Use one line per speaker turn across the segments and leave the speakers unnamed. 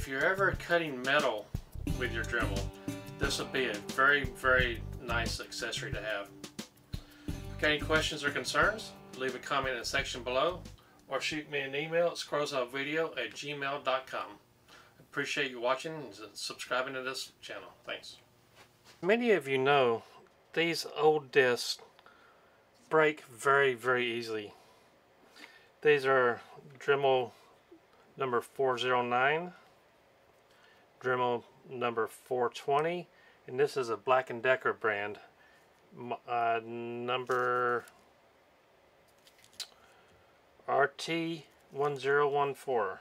if you're ever cutting metal with your Dremel, this will be a very, very nice accessory to have. If you've got any questions or concerns, leave a comment in the section below or shoot me an email at scrollsoutvideo@gmail.com. Appreciate you watching and subscribing to this channel. Thanks. Many of you know these old discs break very, very easily. These are Dremel number 409, Dremel number 420, and this is a Black & Decker brand, number RT1014.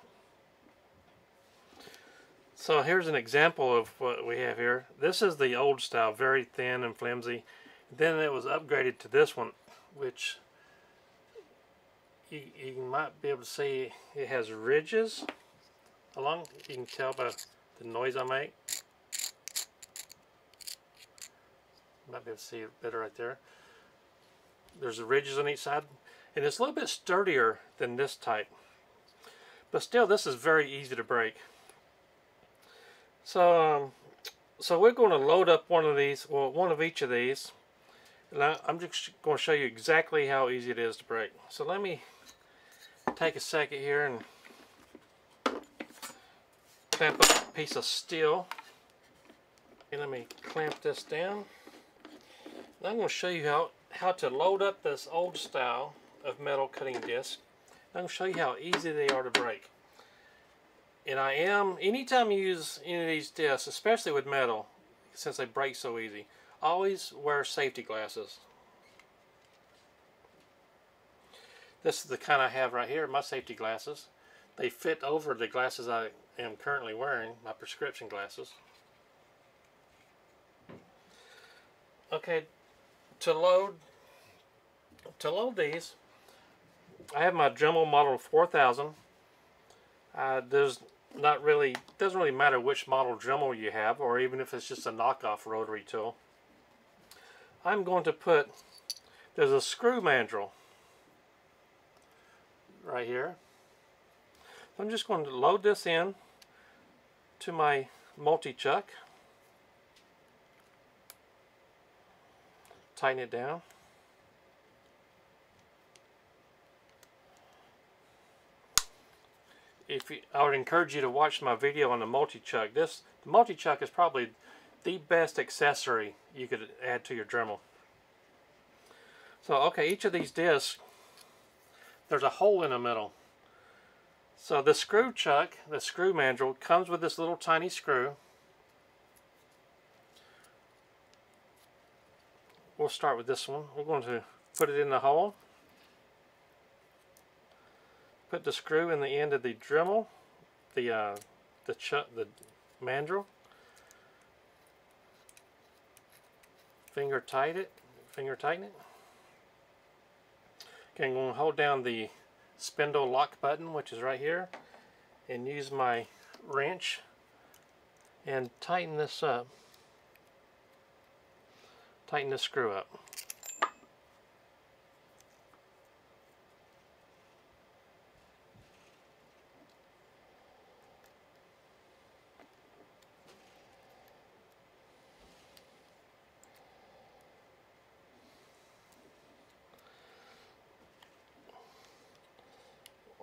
So here's an example of what we have here. This is the old style, very thin and flimsy. Then it was upgraded to this one, which you might be able to see it has ridges along. You can tell by the noise I make. Might be able to see it better right there. There's the ridges on each side, and it's a little bit sturdier than this type. But still, this is very easy to break. So we're going to load up one of these, well, one of each of these. And I'm just going to show you exactly how easy it is to break. So let me take a second here and clamp up a piece of steel. And let me clamp this down. And I'm going to show you how to load up this old style of metal cutting disc. I'm going to show you how easy they are to break. And anytime you use any of these discs, especially with metal, since they break so easy, always wear safety glasses. This is the kind I have right here, my safety glasses. They fit over the glasses I am currently wearing, my prescription glasses. Okay, to load these, I have my Dremel model 4000. Doesn't really matter which model Dremel you have, or even if it's just a knockoff rotary tool. I'm going to there's a screw mandrel right here. I'm just going to load this in to my multi-chuck, tighten it down. I would encourage you to watch my video on the multi-chuck. The multi-chuck is probably the best accessory you could add to your Dremel. So okay, each of these discs, there's a hole in the middle. So the screw chuck, the screw mandrel, comes with this little tiny screw. We'll start with this one. We're going to put it in the hole. Put the screw in the end of the Dremel, the mandrel. Finger tighten it. Okay, I'm going to hold down the spindle lock button, which is right here, and use my wrench and tighten this up. Tighten this screw up.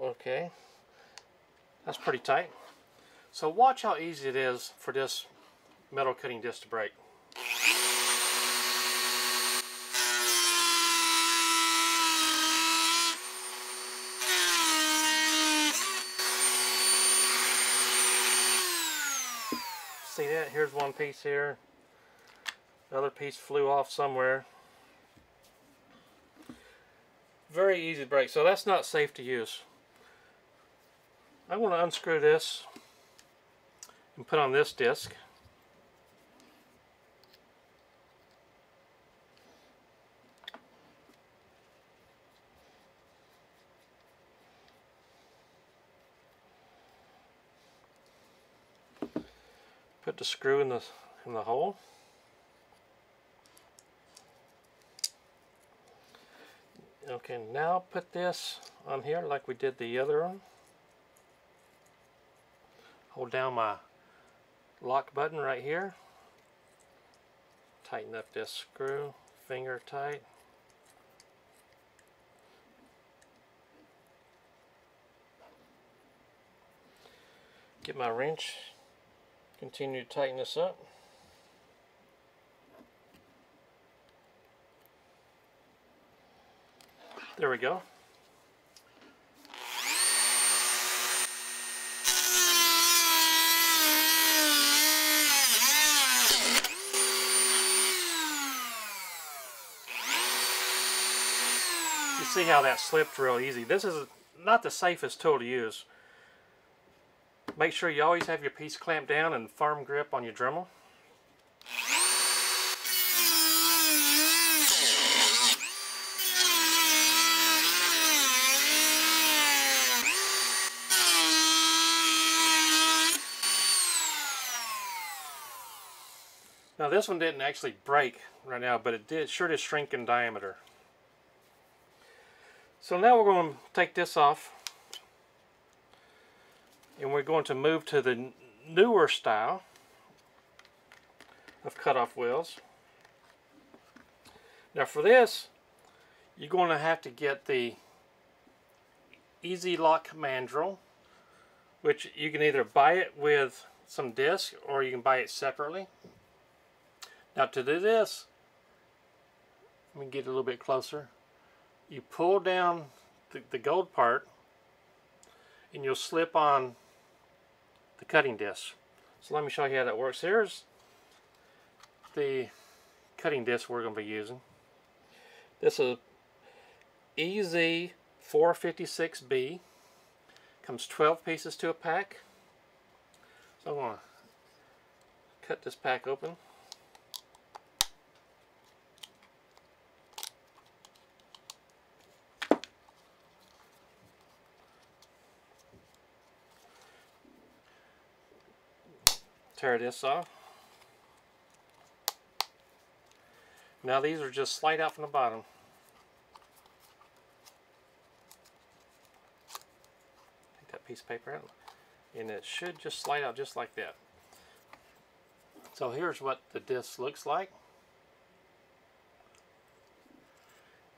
Okay, that's pretty tight. So watch how easy it is for this metal cutting disc to break. See that? Here's one piece here. Another piece flew off somewhere. Very easy to break. So that's not safe to use. I'm going to unscrew this and put on this disc. Put the screw in the hole. Okay, now put this on here like we did the other one. hold down my lock button right here, tighten up this screw, finger tight. Get my wrench, continue to tighten this up. There we go. You see how that slipped real easy. This is not the safest tool to use. Make sure you always have your piece clamped down and firm grip on your Dremel. Now this one didn't actually break right now, but it sure did shrink in diameter. So now we're going to take this off, and we're going to move to the newer style of cutoff wheels. Now for this, you're going to have to get the Easy Lock mandrel, which you can either buy it with some disc or you can buy it separately. Now to do this, let me get a little bit closer. You pull down the gold part and you'll slip on the cutting disc. So let me show you how that works. Here's the cutting disc we're going to be using. This is EZ456B. Comes 12 pieces to a pack. So I'm going to cut this pack open. Tear this off. Now these are just slide out from the bottom. Take that piece of paper out, and it should just slide out just like that. So here's what the disc looks like.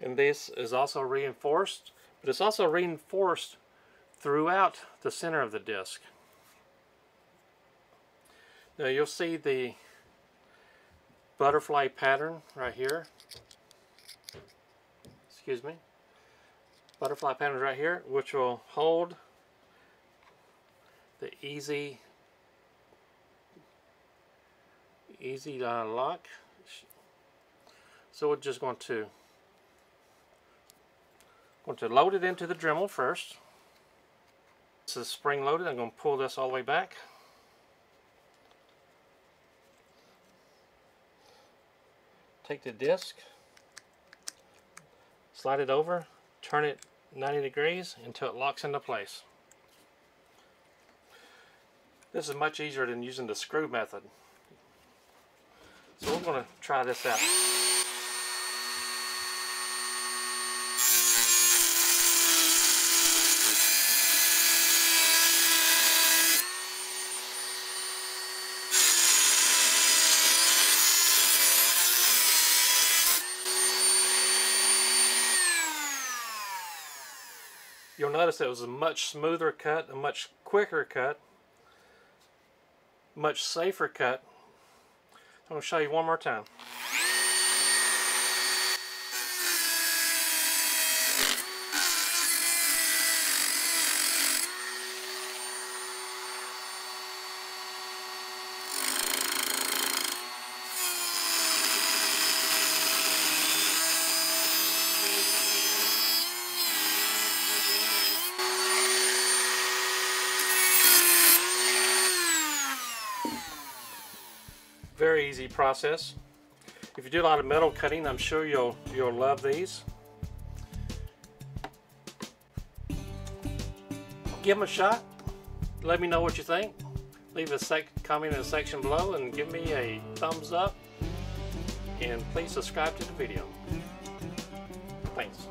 And this is also reinforced, but it's also reinforced throughout the center of the disc. Now you'll see the butterfly pattern right here. Excuse me. Butterfly pattern right here, which will hold the easy lock. So we're just going to load it into the Dremel first. This is spring loaded. I'm going to pull this all the way back. Take the disc, slide it over, turn it 90 degrees until it locks into place. This is much easier than using the screw method. So we're going to try this out. You'll notice it was a much smoother cut, a much quicker cut, much safer cut. I'm going to show you one more time. Very easy process. If you do a lot of metal cutting, I'm sure you'll love these. Give them a shot. Let me know what you think. Leave a comment in the section below and give me a thumbs up. And please subscribe to the video. Thanks.